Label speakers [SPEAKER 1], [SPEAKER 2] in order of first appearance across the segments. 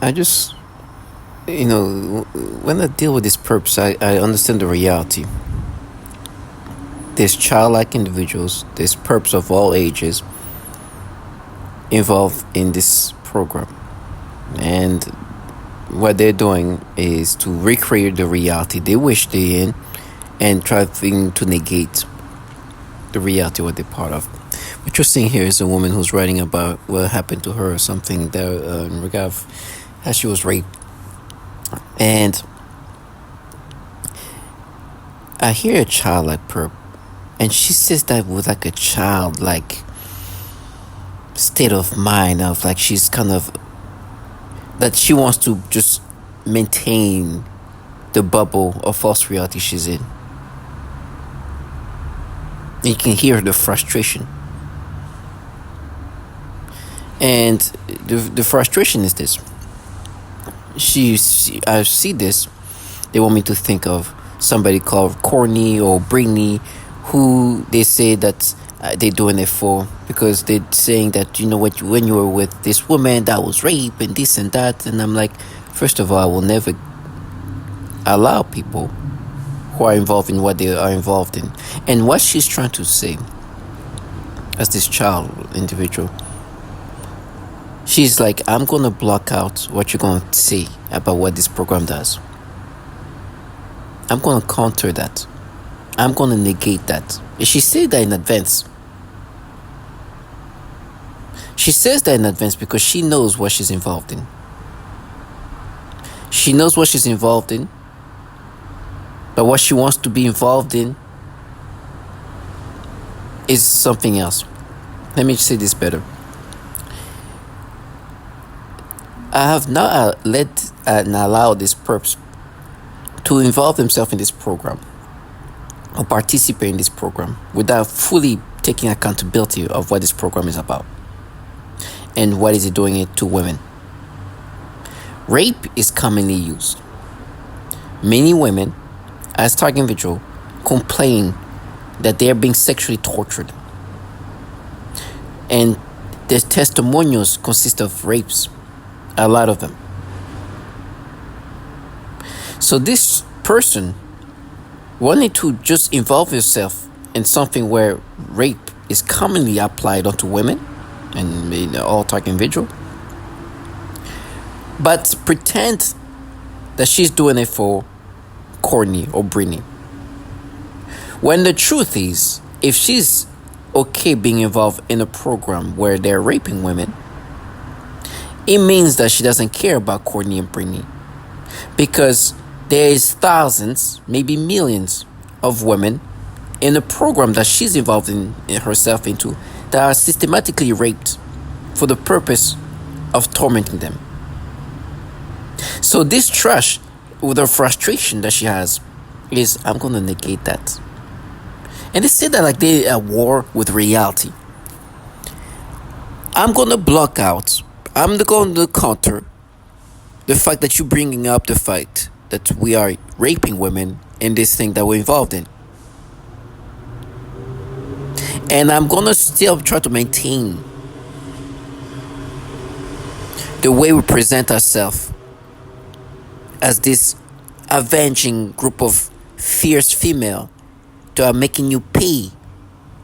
[SPEAKER 1] I just, when I deal with these perps, I understand the reality. There's childlike individuals, there's perps of all ages involved in this program. And what they're doing is to recreate the reality they wish they're in and trying to negate the reality what they're part of. What you're seeing here is a woman who's writing about what happened to her or something that in regard of how she was raped. And I hear a child like perp, and she says that with like a childlike state of mind of like she's kind of that she wants to just maintain the bubble of false reality she's in. You can hear the frustration. And the frustration is this. I see this. They want me to think of somebody called Courtney or Brittany, who they say that they're doing it for because they're saying that, when you were with this woman that was rape and this and that. And I'm like, first of all, I will never allow people who are involved in what they are involved in. And what she's trying to say as this child individual, she's like, I'm going to block out what you're going to say about what this program does. I'm going to counter that. I'm going to negate that. And she said that in advance. She says that in advance because she knows what she's involved in. She knows what she's involved in. But what she wants to be involved in is something else. Let me say this better. I have not let and allowed these perps to involve themselves in this program or participate in this program without fully taking accountability of what this program is about and what is it doing it to women. Rape is commonly used. Many women, as target individual, complain that they are being sexually tortured. And their testimonials consist of rapes. A lot of them. So this person wanted to just involve herself in something where rape is commonly applied onto women and all target individual, but pretend that she's doing it for Courtney or Brittany. When the truth is, if she's okay being involved in a program where they're raping women, it means that she doesn't care about Courtney and Brittany. Because there is thousands, maybe millions of women in a program that she's involved in herself into that are systematically raped for the purpose of tormenting them. So this trash, with the frustration that she has, is I'm going to negate that. And they say that like they're at war with reality. I'm going to block out, I'm going to counter the fact that you're bringing up the fact that we are raping women in this thing that we're involved in. And I'm going to still try to maintain the way we present ourselves as this avenging group of fierce female that are making you pay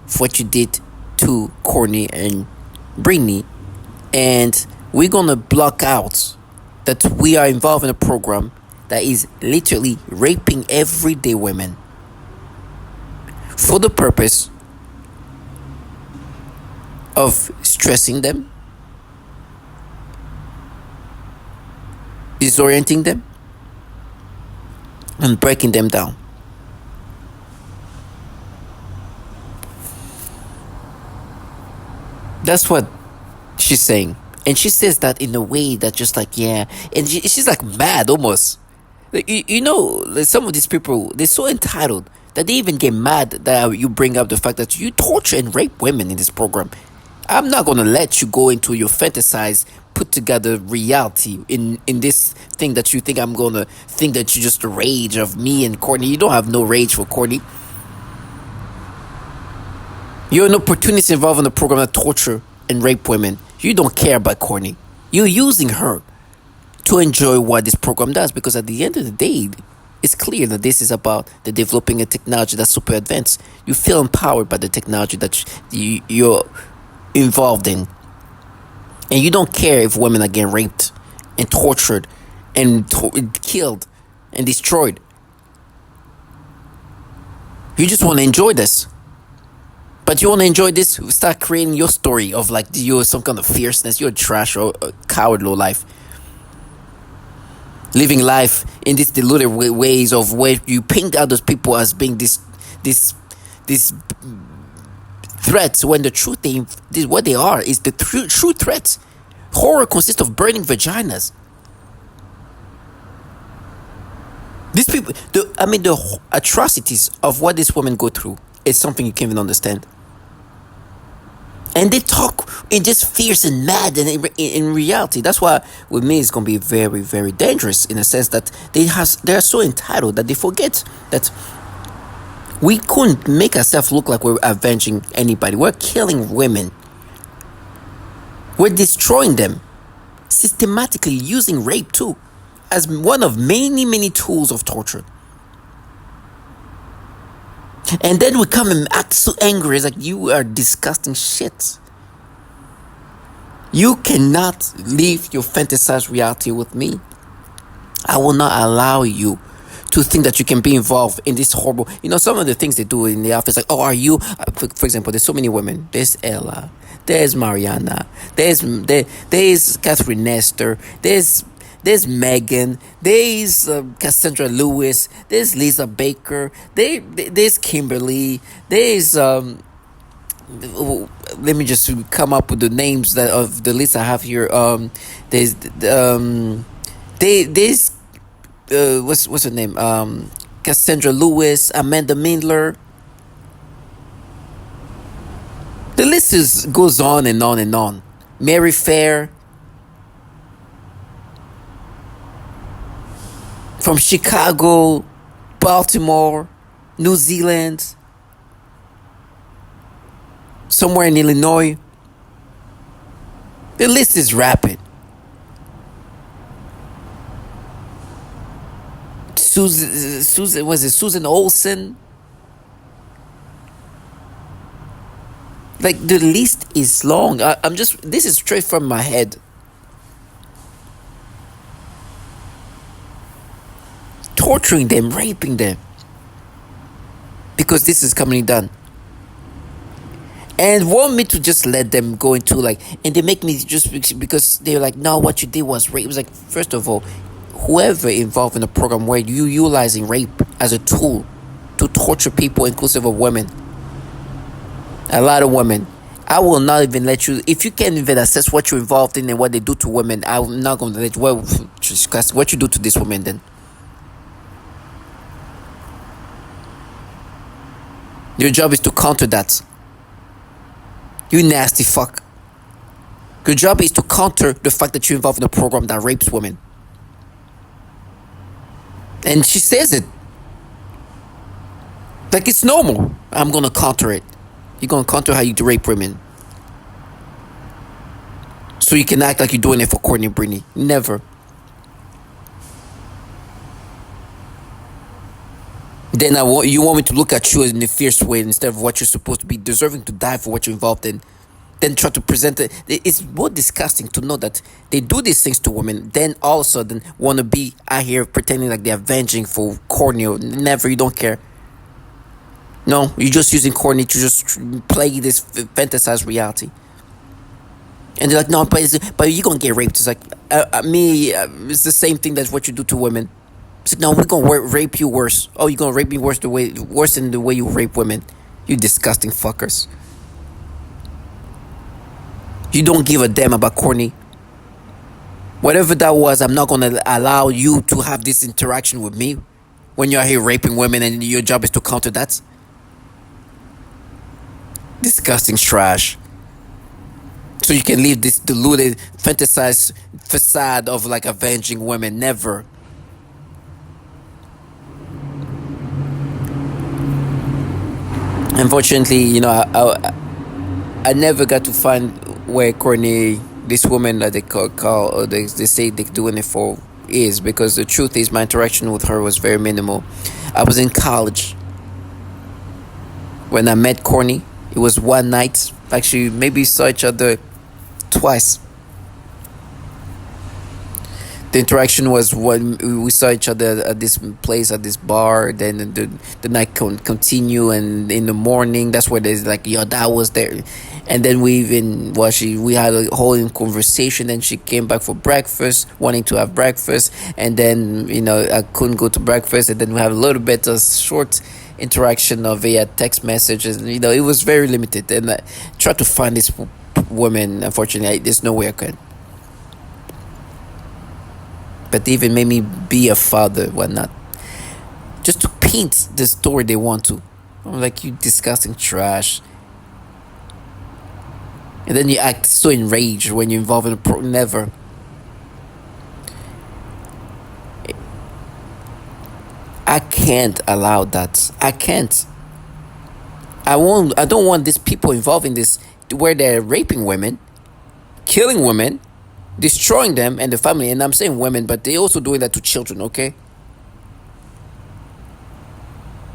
[SPEAKER 1] for what you did to Courtney and Brittany. And we're going to block out that we are involved in a program that is literally raping everyday women for the purpose of stressing them, disorienting them, and breaking them down. That's what she's saying. And she says that in a way that just like, yeah. And she's like mad almost. Like, like some of these people, they're so entitled that they even get mad that you bring up the fact that you torture and rape women in this program. I'm not going to let you go into your fantasized, put together reality in this thing that you think I'm going to think that you just the rage of me and Courtney. You don't have no rage for Courtney. You're an opportunist involved in the program that torture and rape women. You don't care about Courtney. You're using her. to enjoy what this program does, because at the end of the day, it's clear that this is about the developing a technology that's super advanced. You feel empowered by the technology that you're involved in, and you don't care if women are getting raped and tortured and killed and destroyed. You just want to enjoy this. But you want to enjoy this, start creating your story of like you're some kind of fierceness, you're a trash or a coward low life. Living life in these deluded ways of where you paint out those people as being this threats, when the truth what they are is the true threats. Horror consists of burning vaginas. These people, the atrocities of what these women go through is something you can't even understand. And they talk in just fierce and mad, and in reality, that's why with me it's gonna be very, very dangerous in a sense that they are so entitled that they forget that we couldn't make ourselves look like we're avenging anybody. We're killing women. We're destroying them systematically, using rape too as one of many, many tools of torture. And then we come and act so angry. It's like, you are disgusting shit. You cannot leave your fantasized reality with me. I will not allow you to think that you can be involved in this horrible. Some of the things they do in the office, like, oh, are you? For example, there's so many women. There's Ella. There's Mariana. There's Catherine Nestor. There's Megan. There's Cassandra Lewis. There's Lisa Baker. There's Kimberly. There's let me just come up with the names of the list I have here. There's what's her name? Cassandra Lewis, Amanda Mindler. The list goes on and on and on. Mary Fair. From Chicago, Baltimore, New Zealand, somewhere in Illinois. The list is rapid. Susan Olsen? Like, the list is long. This is straight from my head. Torturing them, raping them, because this is commonly done, and want me to just let them go into and they make me just because they're like, no, what you did was rape. It was like, first of all, whoever involved in a program where you utilizing rape as a tool to torture people, inclusive of women, a lot of women, I will not even let you, if you can't even assess what you're involved in and what they do to women, I'm not going to let you, what you do to this woman then. Your job is to counter that. You nasty fuck. Your job is to counter the fact that you're involved in a program that rapes women. And she says it. Like it's normal. I'm going to counter it. You're going to counter how you rape women. So you can act like you're doing it for Courtney and Brittany. Never. Then you want me to look at you in a fierce way instead of what you're supposed to be, deserving to die for what you're involved in. Then try to present it. It's more disgusting to know that they do these things to women, then all of a sudden want to be out here pretending like they're avenging for Courtney. Never, you don't care. No, you're just using Courtney to just play this fantasized reality. And they're like, no, but you're going to get raped. It's like, it's the same thing that's what you do to women. It's like, no, we're going to rape you worse. Oh, you're going to rape me worse than the way you rape women. You disgusting fuckers. You don't give a damn about Courtney. Whatever that was, I'm not going to allow you to have this interaction with me when you're here raping women and your job is to counter that. Disgusting trash. So you can leave this deluded, fantasized facade of like avenging women. Never. Unfortunately, I never got to find where Courtney this woman that they call or they say they're doing it for is, because the truth is my interaction with her was very minimal. I was in college when I met Courtney. It was one night. Actually, maybe saw each other twice. The interaction was when we saw each other at this place, at this bar. Then the night continue, and in the morning, that's where there's like your dad was there, and then we had a whole conversation. Then she came back for breakfast, wanting to have breakfast, and then I couldn't go to breakfast, and then we have a little bit of short interaction of via text messages. It was very limited, and I tried to find this woman. Unfortunately, there's no way I could. But they even made me be a father, whatnot, just to paint the story they want to. I'm like, you disgusting trash. And then you act so enraged when you're involved in a never. I can't allow that. I can't. I don't want these people involved in this where they're raping women, killing women, destroying them and the family. And I'm saying women, but they also doing that to children, okay?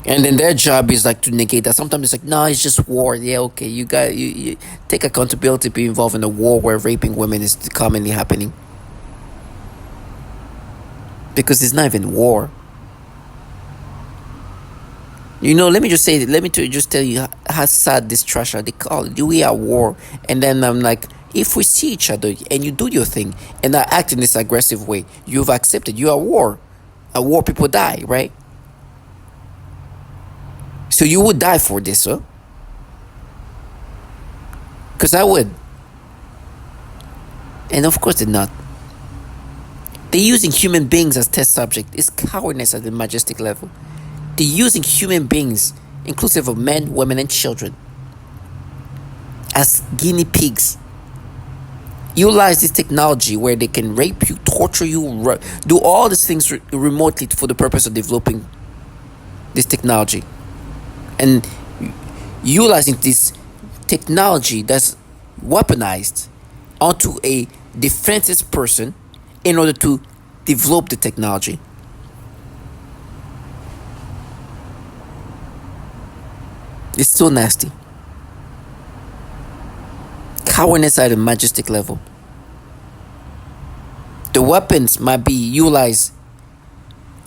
[SPEAKER 1] And then their job is like to negate that. Sometimes it's like, no, it's just war. Yeah, okay, you take accountability, be involved in a war where raping women is commonly happening. Because it's not even war. Let me just tell you how sad this trash are. They call it, we are war. And then I'm like, if we see each other and you do your thing and I act in this aggressive way, you've accepted you are war. A war, people die, right? So you would die for this, huh? Because I would. And of course they're not. They're using human beings as test subject. It's cowardice at the majestic level. They're using human beings, inclusive of men, women, and children, as guinea pigs. Utilize this technology where they can rape you, torture you, do all these things remotely for the purpose of developing this technology. And utilizing this technology that's weaponized onto a defenseless person in order to develop the technology. It's so nasty. Cowardice at a majestic level. The weapons might be utilized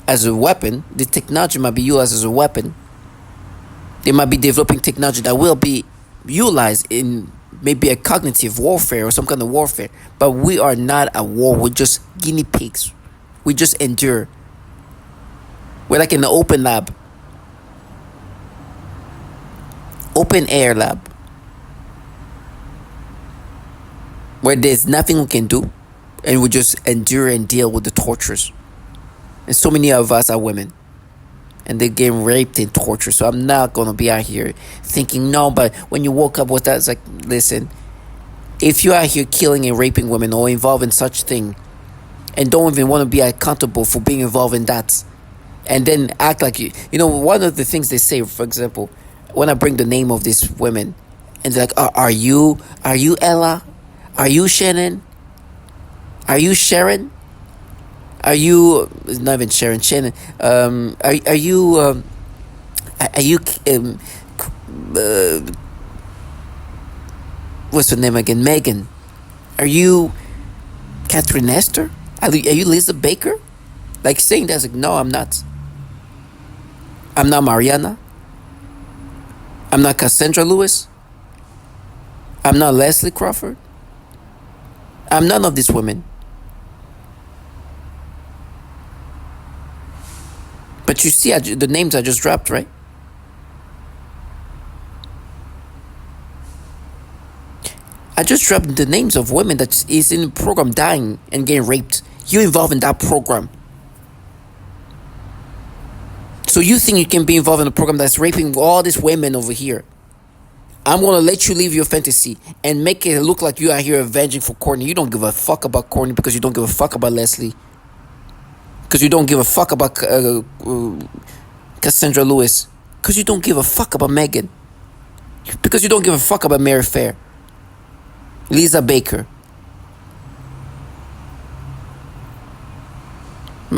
[SPEAKER 1] as a weapon. The technology might be utilized as a weapon. They might be developing technology that will be utilized in maybe a cognitive warfare or some kind of warfare. But we are not at war. We're just guinea pigs. We just endure. We're like in an open lab. Open air lab. Where there's nothing we can do. And we just endure and deal with the tortures. And so many of us are women. And they're getting raped and tortured. So I'm not going to be out here thinking, no, but when you woke up with that, it's like, listen, if you're out here killing and raping women or involved in such thing, and don't even want to be accountable for being involved in that, and then act like one of the things they say, for example, when I bring the name of these women, and they're like, are you Ella? Are you Shannon? Are you Sharon? Are you not even Sharon? Shannon? Are you what's her name again? Megan? Are you Catherine Esther? Are you Lisa Baker? Like saying that, like, no, I'm not. I'm not Mariana. I'm not Cassandra Lewis. I'm not Leslie Crawford. I'm none of these women. But you see, the names I just dropped, right? I just dropped the names of women that is in the program dying and getting raped. You involved in that program. So you think you can be involved in a program that's raping all these women over here? I'm going to let you live your fantasy and make it look like you are here avenging for Courtney. You don't give a fuck about Courtney because you don't give a fuck about Leslie. Because you don't give a fuck about Cassandra Lewis. Because you don't give a fuck about Megan. Because you don't give a fuck about Mary Fair. Lisa Baker.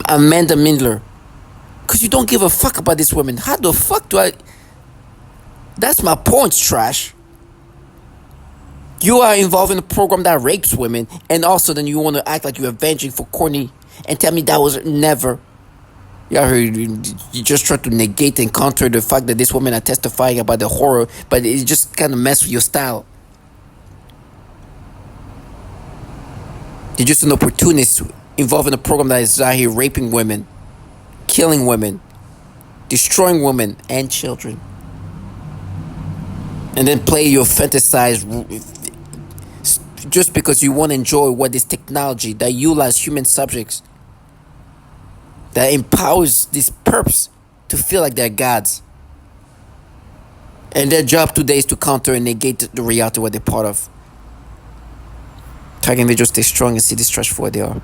[SPEAKER 1] Amanda Mindler. Because you don't give a fuck about this woman. How the fuck do I... That's my point, trash. You are involved in a program that rapes women, and also then you want to act like you're avenging for Courtney and tell me that was never... You just try to negate and counter the fact that this women are testifying about the horror, but it just kind of mess with your style. You're just an opportunist involved in a program that is out here raping women, killing women, destroying women and children, and then play your fantasize just because you want to enjoy what this technology that utilize human subjects that empowers these perps to feel like they're gods. And their job today is to counter and negate the reality what they're part of. How can they just stay strong and see this trash for what they are?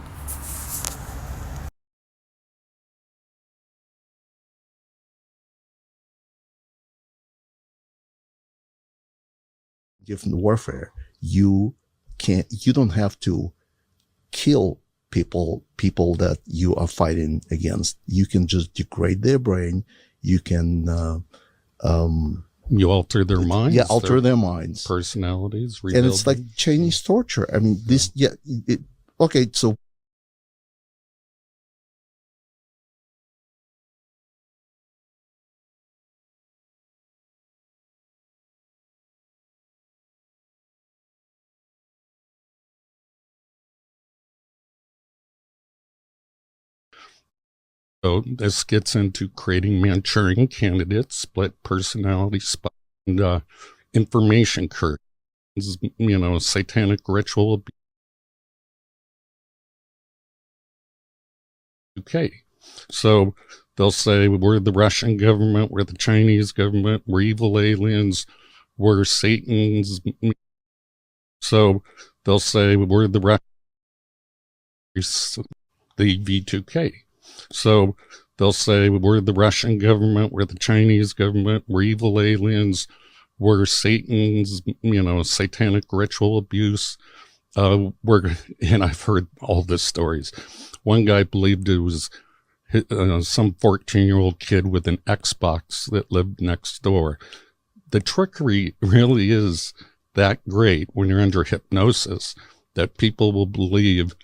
[SPEAKER 2] Different warfare. You don't have to kill people that you are fighting against. You can just degrade their brain. You can
[SPEAKER 3] you alter their minds.
[SPEAKER 2] Yeah, alter their minds,
[SPEAKER 3] personalities,
[SPEAKER 2] and it's like Chinese torture. I mean, this. Yeah. Okay. So.
[SPEAKER 3] So this gets into creating Manchurian candidates, split personality, and information curtains, satanic ritual. Okay, so they'll say we're the Russian government, we're the Chinese government, we're evil aliens, we're Satan's. So they'll say we're the V2K. So they'll say we're the Russian government, we're the Chinese government, we're evil aliens, we're Satan's, satanic ritual abuse. And I've heard all the stories. One guy believed it was some 14-year-old kid with an Xbox that lived next door. The trickery really is that great when you're under hypnosis that people will believe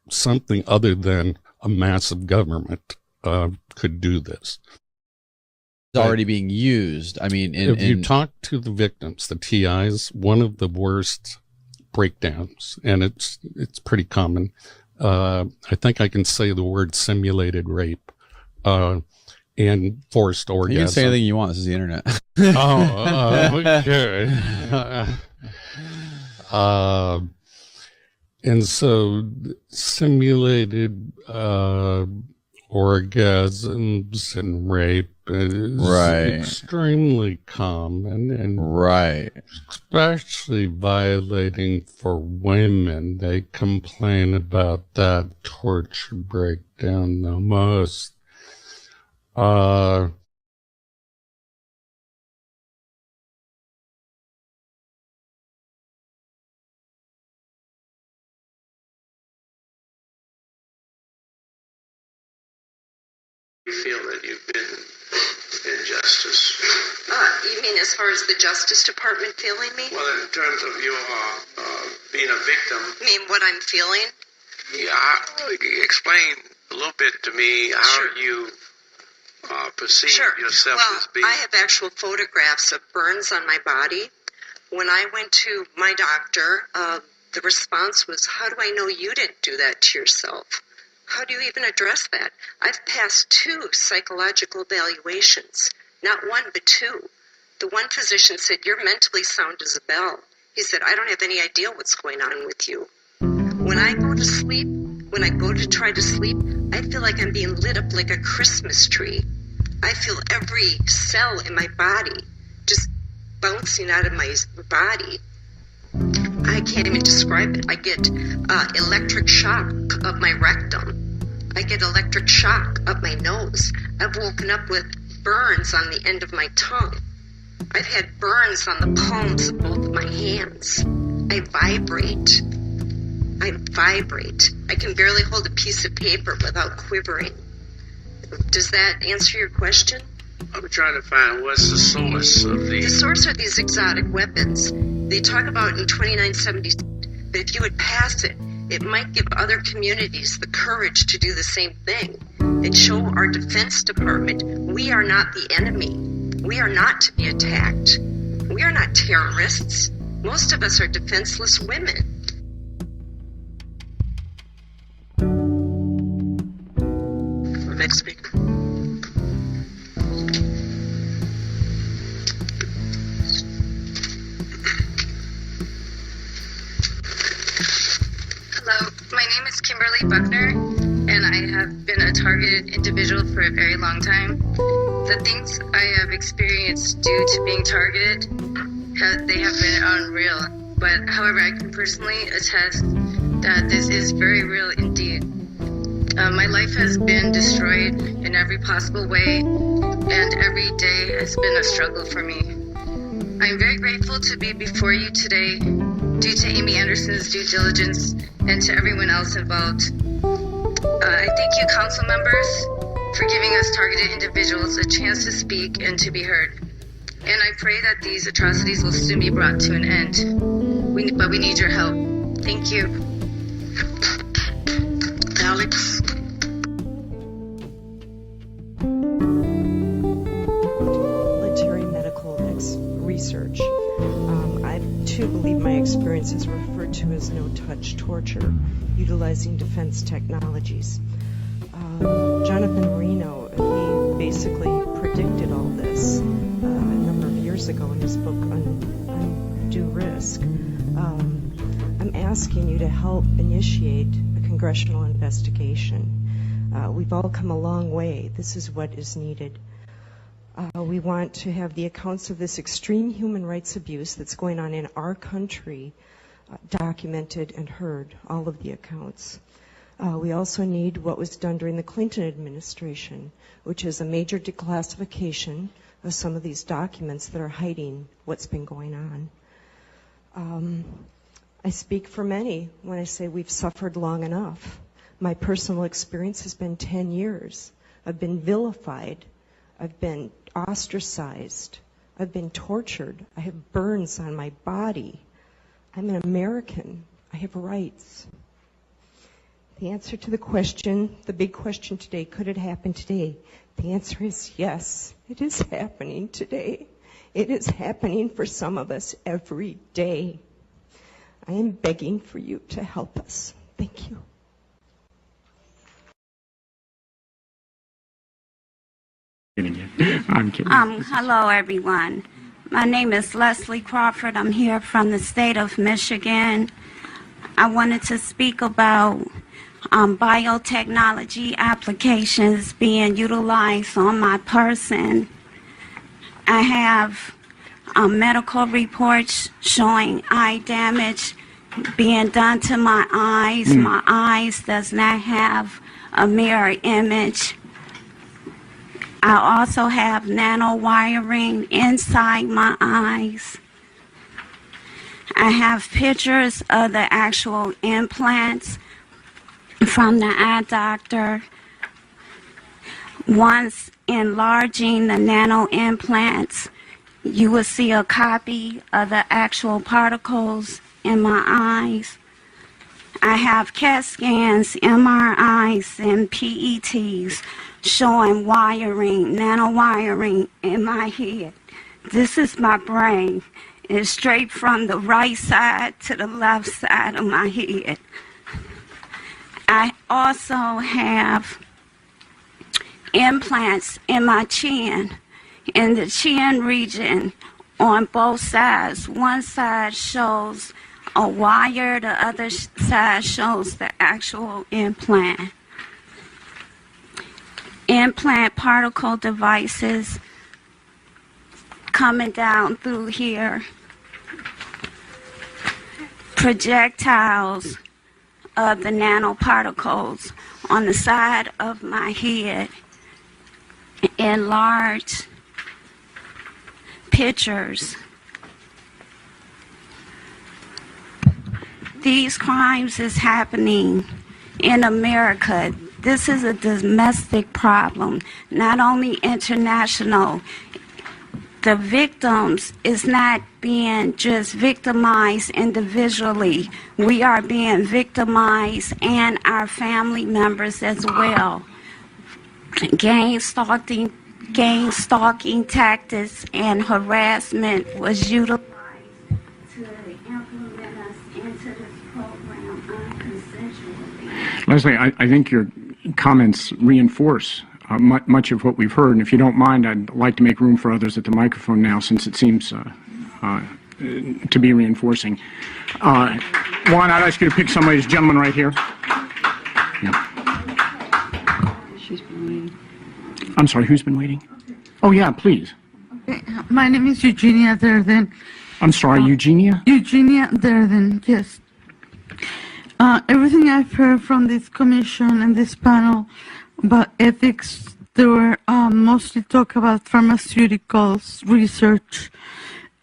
[SPEAKER 3] something other than a massive government could do this.
[SPEAKER 4] It's already being used. I mean,
[SPEAKER 3] if you talk to the victims, the TIs, one of the worst breakdowns, and it's pretty common. I think I can say the word simulated rape and forced orgasm.
[SPEAKER 4] You can say anything you want. This is the internet.
[SPEAKER 3] Okay. And so simulated orgasms and rape is extremely common, and especially violating for women. They complain about that torture breakdown the most.
[SPEAKER 5] You feel that you've been in justice?
[SPEAKER 6] You mean as far as the Justice Department feeling me?
[SPEAKER 5] Well, in terms of your being a victim.
[SPEAKER 6] You mean what I'm feeling?
[SPEAKER 5] Yeah, explain a little bit to me how you perceive yourself as being.
[SPEAKER 6] I have actual photographs of burns on my body. When I went to my doctor, the response was, "How do I know you didn't do that to yourself?" How do you even address that? I've passed 2 psychological evaluations. Not 1, but 2. The one physician said, "You're mentally sound as a bell." He said, "I don't have any idea what's going on with you." When I go to sleep, when I go to try to sleep, I feel like I'm being lit up like a Christmas tree. I feel every cell in my body just bouncing out of my body. I can't even describe it. I get electric shock of my rectum. I get electric shock up my nose. I've woken up with burns on the end of my tongue. I've had burns on the palms of both of my hands. I vibrate. I vibrate. I can barely hold a piece of paper without quivering. Does that answer your question?
[SPEAKER 5] I'm trying to find what's the source of
[SPEAKER 6] The source are these exotic weapons. They talk about in 2970, but if you would pass it, it might give other communities the courage to do the same thing and show our Defense Department we are not the enemy. We are not to be attacked. We are not terrorists. Most of us are defenseless women. Next speaker.
[SPEAKER 7] Hello, my name is Kimberly Buckner, and I have been a targeted individual for a very long time. The things I have experienced due to being targeted, they have been unreal. But however, I can personally attest that this is very real indeed. My life has been destroyed in every possible way, and every day has been a struggle for me. I'm very grateful to be before you today due to Amy Anderson's due diligence and to everyone else involved. I thank you, council members, for giving us targeted individuals a chance to speak and to be heard. And I pray that these atrocities will soon be brought to an end. But we need your help. Thank you.
[SPEAKER 6] Alex.
[SPEAKER 8] Military medical research. I too believe my experience is referred to as no-touch torture, utilizing defense technologies. Jonathan Marino, he basically predicted all this a number of years ago in his book Undue Risk. I'm asking you to help initiate a congressional investigation. We've all come a long way. This is what is needed. We want to have the accounts of this extreme human rights abuse that's going on in our country documented and heard, all of the accounts. We also need what was done during the Clinton administration, which is a major declassification of some of these documents that are hiding what's been going on. I speak for many when I say we've suffered long enough. My personal experience has been 10 years. I've been vilified. I've been ostracized. I've been tortured. I have burns on my body. I'm an American. I have rights. The answer to the question, the big question today, could it happen today? The answer is yes, it is happening today. It is happening for some of us every day. I am begging for you to help us. Thank you.
[SPEAKER 9] I'm kidding. Hello, everyone. My name is Leslie Crawford. I'm here from the state of Michigan. I wanted to speak about biotechnology applications being utilized on my person. I have medical reports showing eye damage being done to my eyes. My eyes does not have a mirror image. I also have nanowiring inside my eyes. I have pictures of the actual implants from the eye doctor. Once enlarging the nano implants, you will see a copy of the actual particles in my eyes. I have CAT scans, MRIs, and PETs showing wiring, nanowiring in my head. This is my brain. It's straight from the right side to the left side of my head. I also have implants in my chin, in the chin region on both sides. One side shows a wire, the other side shows the actual implant. Implant particle devices coming down through here. Projectiles of the nanoparticles on the side of my head in large pictures. These crimes is happening in America. This is a domestic problem, not only international. The victims is not being just victimized individually. We are being victimized and our family members as well. Gang stalking tactics and harassment was utilized to implement us into this program unconsensually.
[SPEAKER 10] Leslie, I think your comments reinforce much of what we've heard, and if you don't mind, I'd like to make room for others at the microphone now, since it seems to be reinforcing. Juan, I'd ask you to pick somebody, this gentleman right here. Yeah.
[SPEAKER 11] She's been waiting.
[SPEAKER 10] I'm sorry, who's been waiting? Oh, yeah, please.
[SPEAKER 11] Okay. My name is Eugenia Derden.
[SPEAKER 10] I'm sorry, Eugenia?
[SPEAKER 11] Eugenia Derden, yes. Everything I've heard from this commission and this panel about ethics, they were mostly talk about pharmaceuticals research,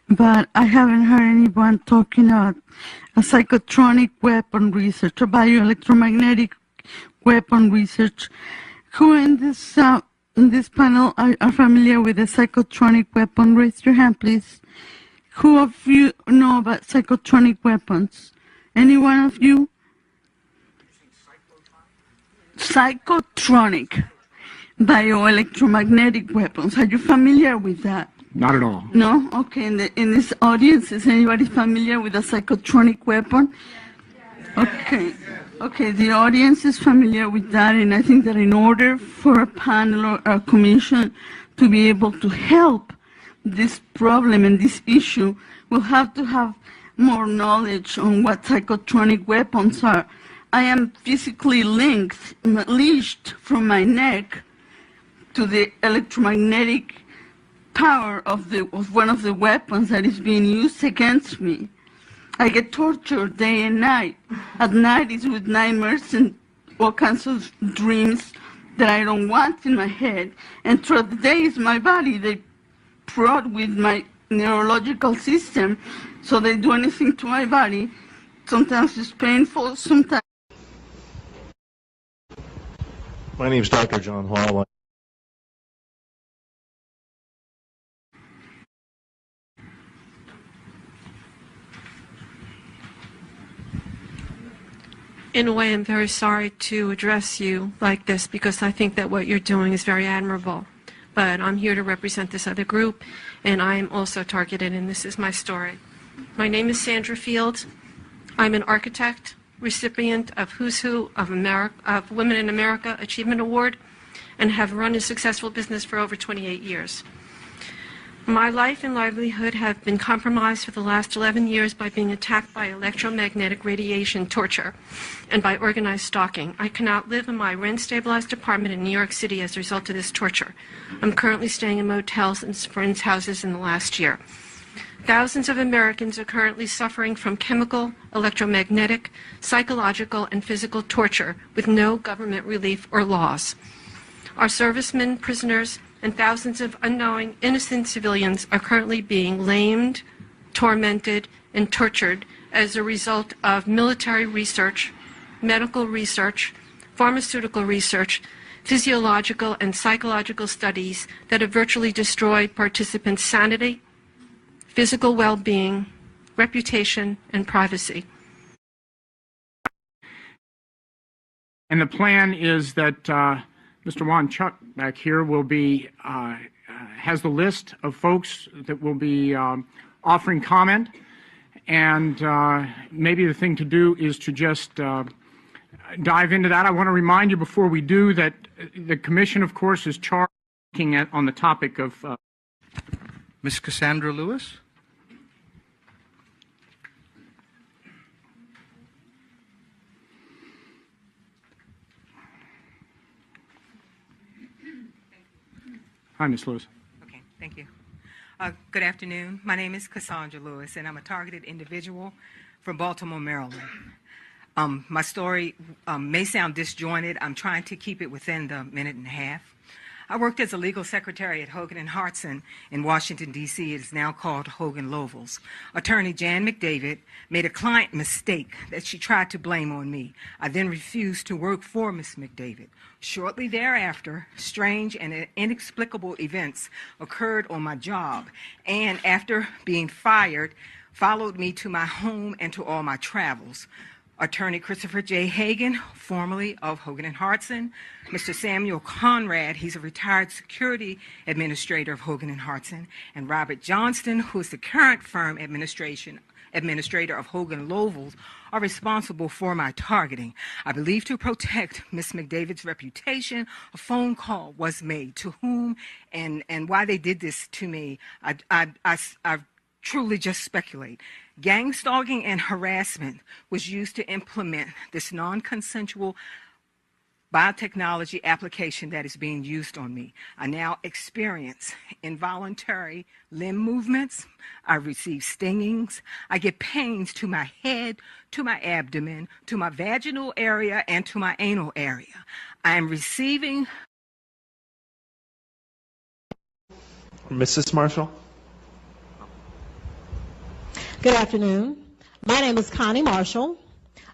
[SPEAKER 11] but I haven't heard anyone talking about a psychotronic weapon research, or bioelectromagnetic weapon research. Who in this panel are familiar with a psychotronic weapon? Raise your hand, please. Who of you know about psychotronic weapons? Any one of you? Psychotronic bioelectromagnetic weapons. Are you familiar with that?
[SPEAKER 10] Not at all.
[SPEAKER 11] No? Okay. In this audience, is anybody familiar with a psychotronic weapon? Okay. Okay, the audience is familiar with that, and I think that in order for a panel or a commission to be able to help this problem and this issue, we'll have to have more knowledge on what psychotronic weapons are. I am physically leashed from my neck to the electromagnetic power of one of the weapons that is being used against me. I get tortured day and night. At night is with nightmares and all kinds of dreams that I don't want in my head. And throughout the day is my body. They prod with my neurological system, so they do anything to my body. Sometimes it's painful, sometimes.
[SPEAKER 12] My name is Dr. John Hall.
[SPEAKER 13] In a way, I'm very sorry to address you like this because I think that what you're doing is very admirable. But I'm here to represent this other group, and I'm also targeted, and this is my story. My name is Sandra Field. I'm an architect, recipient of Who's Who of Women in America Achievement Award, and have run a successful business for over 28 years. My life and livelihood have been compromised for the last 11 years by being attacked by electromagnetic radiation torture and by organized stalking. I cannot live in my rent-stabilized apartment in New York City as a result of this torture. I'm currently staying in motels and friends' houses in the last year. Thousands of Americans are currently suffering from chemical, electromagnetic, psychological, and physical torture with no government relief or laws. Our servicemen, prisoners, and thousands of unknowing, innocent civilians are currently being lamed, tormented, and tortured as a result of military research, medical research, pharmaceutical research, physiological and psychological studies that have virtually destroyed participants' sanity, physical well-being, reputation, and privacy.
[SPEAKER 10] And the plan is that Mr. Juan Chuck back here will be, has the list of folks that will be offering comment. And maybe the thing to do is to just dive into that. I want to remind you before we do that the commission, of course, is charged on the topic of...
[SPEAKER 14] Ms. Cassandra Lewis?
[SPEAKER 10] Hi, Ms. Lewis.
[SPEAKER 15] Okay, thank you. Good afternoon. My name is Cassandra Lewis, and I'm a targeted individual from Baltimore, Maryland. My story may sound disjointed. I'm trying to keep it within the minute and a half. I worked as a legal secretary at Hogan and Hartson in Washington, D.C. It is now called Hogan Lovells. Attorney Jan McDavid made a client mistake that she tried to blame on me. I then refused to work for Ms. McDavid. Shortly thereafter, strange and inexplicable events occurred on my job, and after being fired, followed me to my home and to all my travels. Attorney Christopher J. Hagan, formerly of Hogan and Hartson, Mr. Samuel Conrad, he's a retired security administrator of Hogan and Hartson, and Robert Johnston, who is the current firm administrator of Hogan Lovells, are responsible for my targeting. I believe to protect Ms. McDavid's reputation, a phone call was made. To whom and why they did this to me, I truly just speculate. Gang stalking and harassment was used to implement this non-consensual biotechnology application that is being used on me. I now experience involuntary limb movements. I receive stingings. I get pains to my head, to my abdomen, to my vaginal area, and to my anal area. I am receiving...
[SPEAKER 16] Mrs. Marshall?
[SPEAKER 17] Good afternoon. My name is Connie Marshall.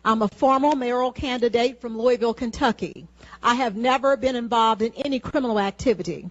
[SPEAKER 17] I'm a former mayoral candidate from Louisville, Kentucky. I have never been involved in any criminal activity.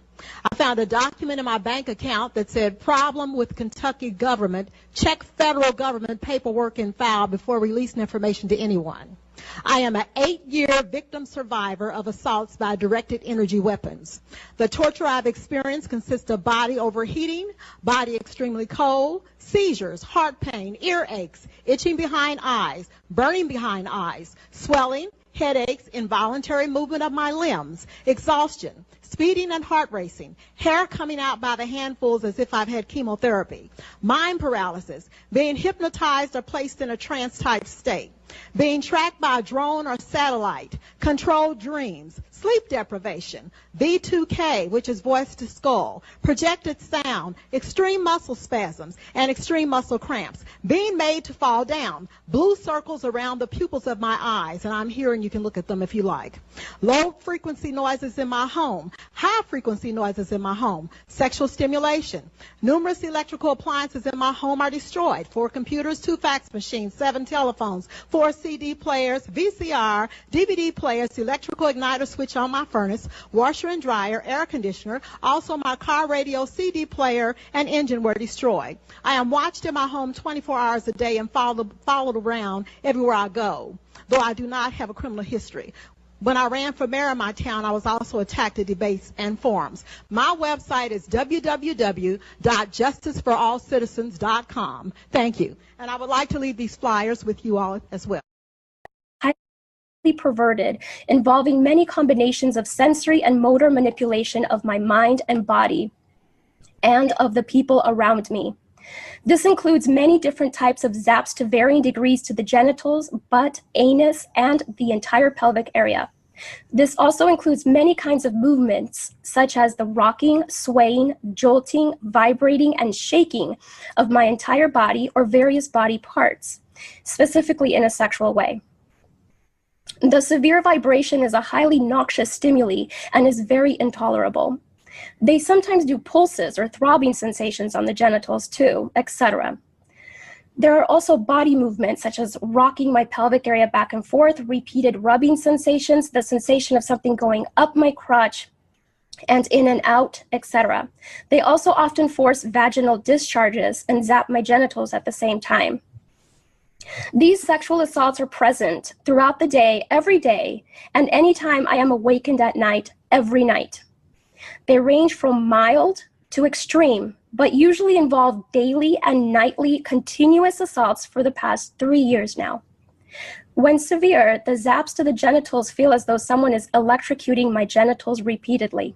[SPEAKER 17] I found a document in my bank account that said, problem with Kentucky government, check federal government paperwork and file before releasing information to anyone. I am an 8-year victim survivor of assaults by directed energy weapons. The torture I've experienced consists of body overheating, body extremely cold, seizures, heart pain, earaches, itching behind eyes, burning behind eyes, swelling, headaches, involuntary movement of my limbs, exhaustion, speeding and heart racing, hair coming out by the handfuls as if I've had chemotherapy, mind paralysis, being hypnotized or placed in a trance-type state, being tracked by a drone or satellite, controlled dreams, sleep deprivation, V2K, which is voice to skull, projected sound, extreme muscle spasms, and extreme muscle cramps, being made to fall down, blue circles around the pupils of my eyes, and I'm here and you can look at them if you like, low frequency noises in my home, high frequency noises in my home, sexual stimulation, numerous electrical appliances in my home are destroyed, 4 computers, 2 fax machines, 7 telephones, 4 CD players, VCR, DVD players, electrical igniter switch on my furnace, washer and dryer, air conditioner, also my car radio, CD player, and engine were destroyed. I am watched in my home 24 hours a day and followed around everywhere I go, though I do not have a criminal history. When I ran for mayor of my town, I was also attacked at debates and forums. My website is www.justiceforallcitizens.com. Thank you. And I would like to leave these flyers with you all as well.
[SPEAKER 18] Perverted, involving many combinations of sensory and motor manipulation of my mind and body and of the people around me. This includes many different types of zaps to varying degrees to the genitals, butt, anus, and the entire pelvic area. This also includes many kinds of movements, such as the rocking, swaying, jolting, vibrating, and shaking of my entire body or various body parts, specifically in a sexual way. The severe vibration is a highly noxious stimuli and is very intolerable. They sometimes do pulses or throbbing sensations on the genitals too, etc. There are also body movements such as rocking my pelvic area back and forth, repeated rubbing sensations, the sensation of something going up my crotch and in and out, etc. They also often force vaginal discharges and zap my genitals at the same time. These sexual assaults are present throughout the day, every day, and anytime I am awakened at night, every night. They range from mild to extreme, but usually involve daily and nightly continuous assaults for the past 3 years now. When severe, the zaps to the genitals feel as though someone is electrocuting my genitals repeatedly.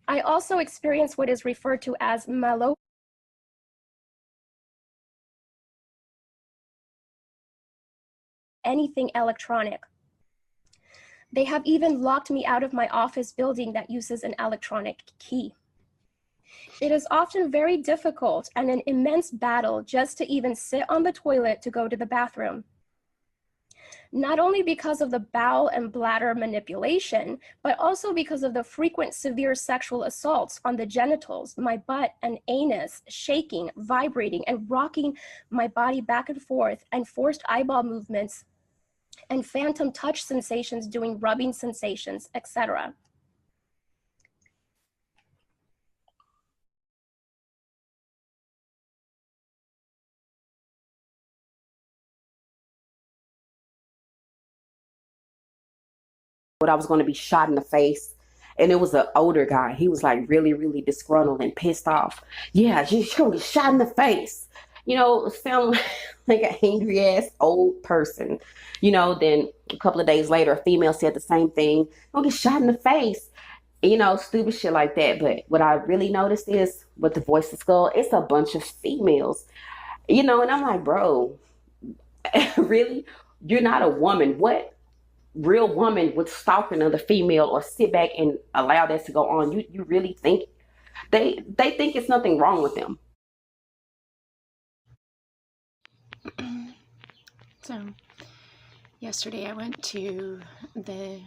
[SPEAKER 18] I also experience what is referred to as malo. Anything electronic. They have even locked me out of my office building that uses an electronic key. It is often very difficult and an immense battle just to even sit on the toilet to go to the bathroom. not only because of the bowel and bladder manipulation, but also because of the frequent severe sexual assaults on the genitals, my butt and anus, shaking, vibrating, and rocking my body back and forth, and forced eyeball movements, and phantom touch sensations, doing rubbing sensations, etc.
[SPEAKER 19] But I was going to be shot in the face. And it was an older guy. He was like really, really disgruntled and pissed off. Yeah, you're going to get shot in the face. You know, sound like an angry ass old person. You know, then a couple of days later, a female said the same thing. Don't get shot in the face. You know, stupid shit like that. But what I really noticed is with the Voice of Skull, it's a bunch of females. You know, and I'm like, bro, really? You're not a woman. What real woman would stalk another female or sit back and allow that to go on? You really think they think it's nothing wrong with them?
[SPEAKER 20] So yesterday I went to the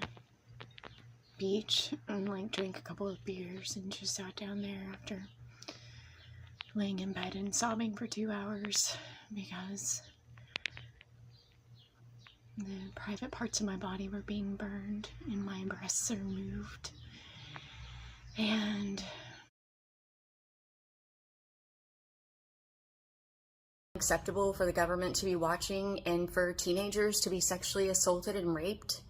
[SPEAKER 20] beach and like drank a couple of beers and just sat down there after laying in bed and sobbing for 2 hours because the private parts of my body were being burned and my breasts are removed. And acceptable for the government to be watching and for teenagers to be sexually assaulted and raped,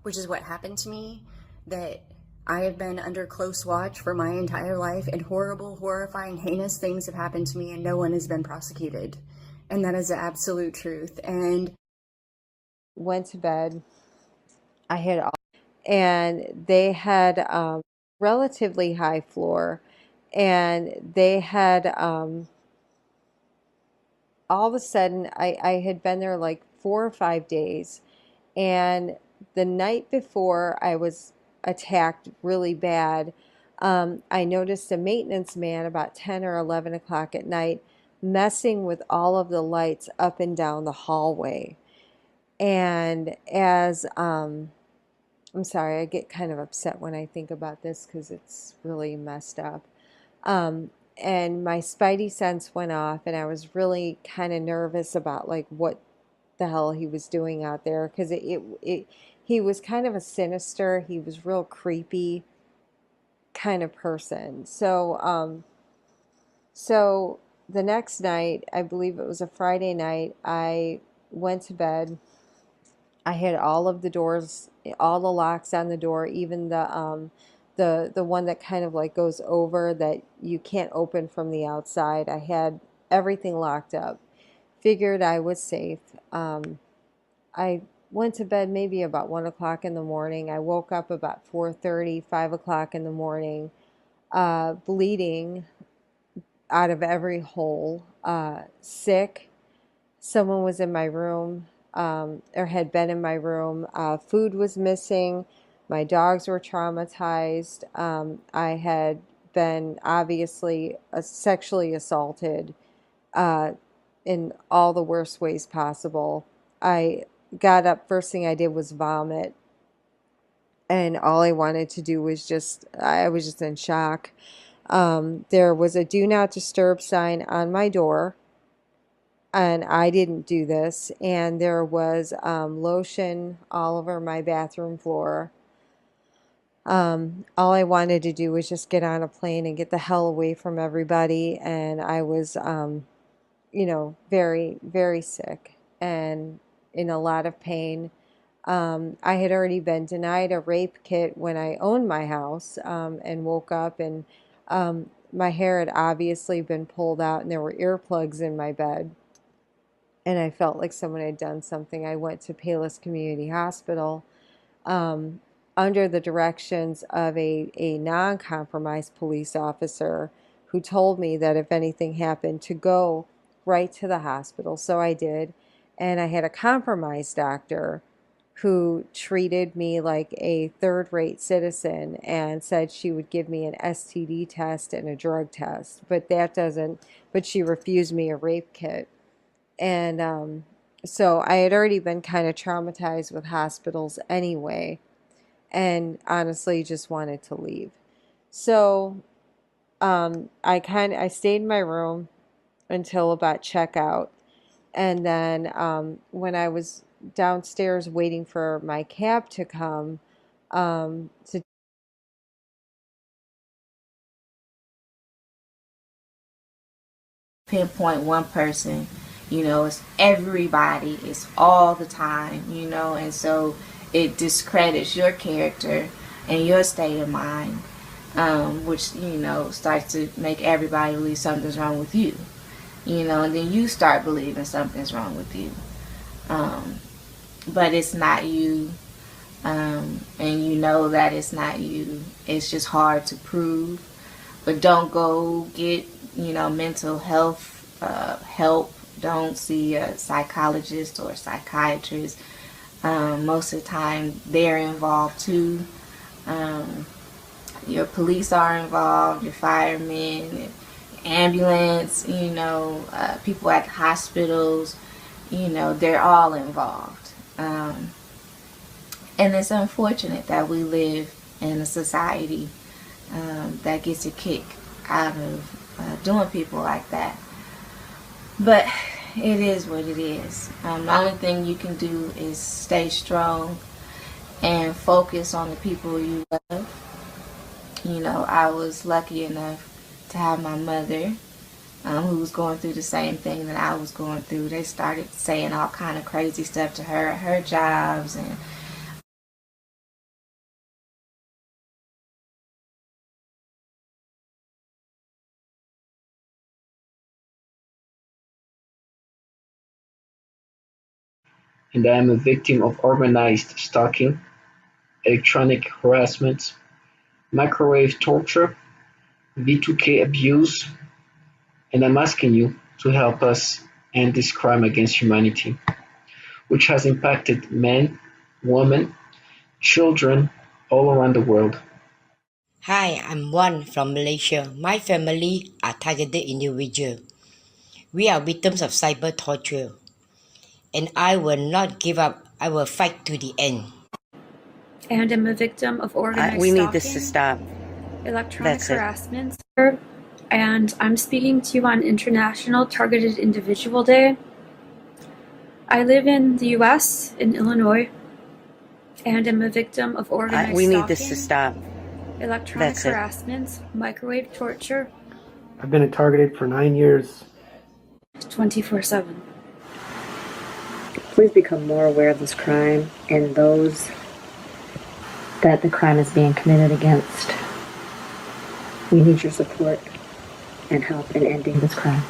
[SPEAKER 20] which is what happened to me, that I have been under close watch for my entire life, and horrible, horrifying, heinous things have happened to me and no one has been prosecuted. And that is the absolute truth. And
[SPEAKER 21] went to bed. I had all, and they had relatively high floor, and they had all of a sudden I had been there like 4 or 5 days, and the night before I was attacked really bad, I noticed a maintenance man about 10 or 11 o'clock at night messing with all of the lights up and down the hallway. And as I'm sorry, I get kind of upset when I think about this because it's really messed up. And my spidey sense went off, and I was really kind of nervous about like what the hell he was doing out there, because he was kind of a sinister, he was real creepy kind of person. So so the next night, I believe it was a Friday night, I went to bed. I had all of the doors, all the locks on the door, even the one that kind of like goes over that you can't open from the outside. I had everything locked up. Figured I was safe. I went to bed maybe about 1 o'clock in the morning. I woke up about 4:30, 5 o'clock in the morning, bleeding out of every hole, sick. Someone was in my room, or had been in my room. Food was missing. My dogs were traumatized. I had been obviously sexually assaulted in all the worst ways possible. I got up, first thing I did was vomit. And all I wanted to do was I was just in shock. There was a do not disturb sign on my door, and I didn't do this. And there was lotion all over my bathroom floor. All I wanted to do was just get on a plane and get the hell away from everybody. And I was, very, very sick and in a lot of pain. I had already been denied a rape kit when I owned my house, and woke up, and my hair had obviously been pulled out and there were earplugs in my bed. And I felt like someone had done something. I went to Palos Community Hospital under the directions of a non-compromised police officer who told me that if anything happened, to go right to the hospital. So I did. And I had a compromised doctor who treated me like a third-rate citizen and said she would give me an STD test and a drug test. But she refused me a rape kit. And so I had already been kind of traumatized with hospitals anyway, and honestly just wanted to leave. So I stayed in my room until about checkout, and then when I was downstairs waiting for my cab to come to
[SPEAKER 1] pinpoint one person, it's everybody, it's all the time, and so it discredits your character and your state of mind, which, starts to make everybody believe something's wrong with you, and then you start believing something's wrong with you. But it's not you, and you know that it's not you. It's just hard to prove. But don't go get, mental health help. Don't see a psychologist or a psychiatrist. Most of the time, they're involved too. Your police are involved, your firemen, ambulance, people at hospitals, they're all involved. And it's unfortunate that we live in a society that gets a kick out of doing people like that. But it is what it is. The only thing you can do is stay strong and focus on the people you love. I was lucky enough to have my mother who was going through the same thing that I was going through. They started saying all kind of crazy stuff to her at her jobs, and
[SPEAKER 22] I am a victim of organized stalking, electronic harassment, microwave torture, V2K abuse, and I'm asking you to help us end this crime against humanity, which has impacted men, women, children all around the world.
[SPEAKER 23] Hi, I'm Wan from Malaysia. My family are targeted individuals. We are victims of cyber torture. And I will not give up. I will fight to the end.
[SPEAKER 24] And I'm a victim of organized
[SPEAKER 23] We
[SPEAKER 24] stalking,
[SPEAKER 23] need this to stop.
[SPEAKER 24] electronic
[SPEAKER 23] That's it.
[SPEAKER 24] harassment, and I'm speaking to you on International Targeted Individual Day. I live in the U.S., in Illinois, and I'm a victim of organized
[SPEAKER 23] We
[SPEAKER 24] stalking,
[SPEAKER 23] need this to stop.
[SPEAKER 24] electronic
[SPEAKER 23] That's it.
[SPEAKER 24] harassment, microwave torture,
[SPEAKER 25] I've been targeted for 9 years.
[SPEAKER 24] 24/7.
[SPEAKER 26] Please become more aware of this crime and those that the crime is being committed against. We need your support and help in ending this crime.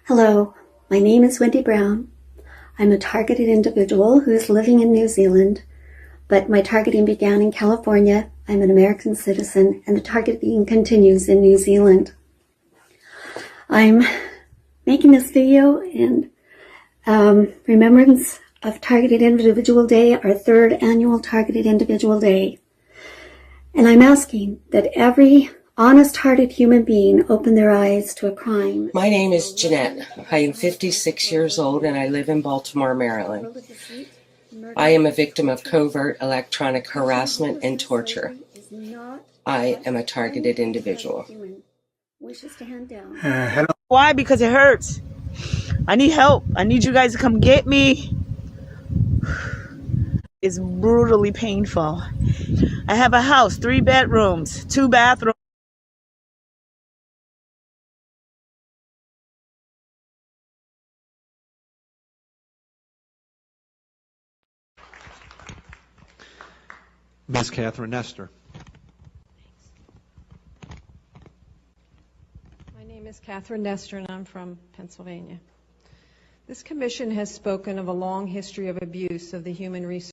[SPEAKER 27] Hello, my name is Wendy Brown. I'm a targeted individual who is living in New Zealand, but my targeting began in California. I'm an American citizen, and the targeting continues in New Zealand. I'm making this video in remembrance of Targeted Individual Day, our third annual Targeted Individual Day. And I'm asking that every honest-hearted human being open their eyes to a crime.
[SPEAKER 23] My name is Jeanette. I am 56 years old and I live in Baltimore, Maryland. I am a victim of covert electronic harassment and torture. I am a targeted individual.
[SPEAKER 28] Hello. Why? Because it hurts. I need help. I need you guys to come get me. It's brutally painful. I have a house, 3 bedrooms, 2 bathrooms.
[SPEAKER 16] Ms. Catherine Nestor.
[SPEAKER 29] My name is Catherine Nestor, and I'm from Pennsylvania. This commission has spoken of a long history of abuse of the human resource